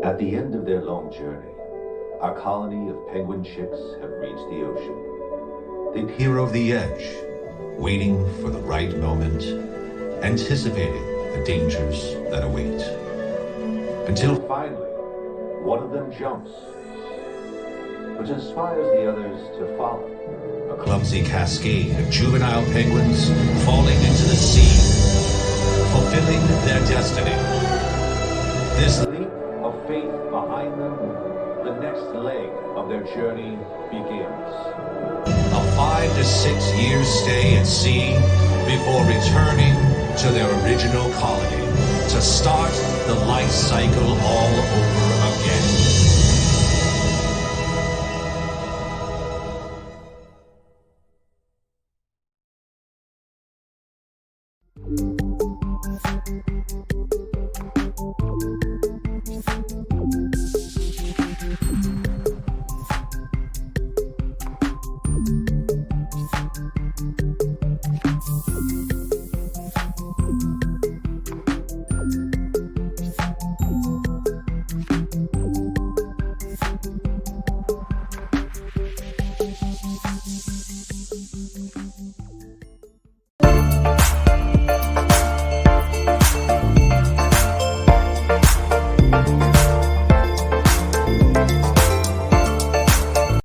At the end of their long journey, our colony of penguin chicks have reached the ocean. They peer over the edge, waiting for the right moment, anticipating the dangers that await. Until finally, one of them jumps, which inspires the others to follow. A clumsy cascade of juvenile penguins falling into the sea, fulfilling their destiny. This leap of faith behind them, the next leg of their journey begins. A 5 to 6 year stay at sea before returning to their original colony to start the life cycle all over again.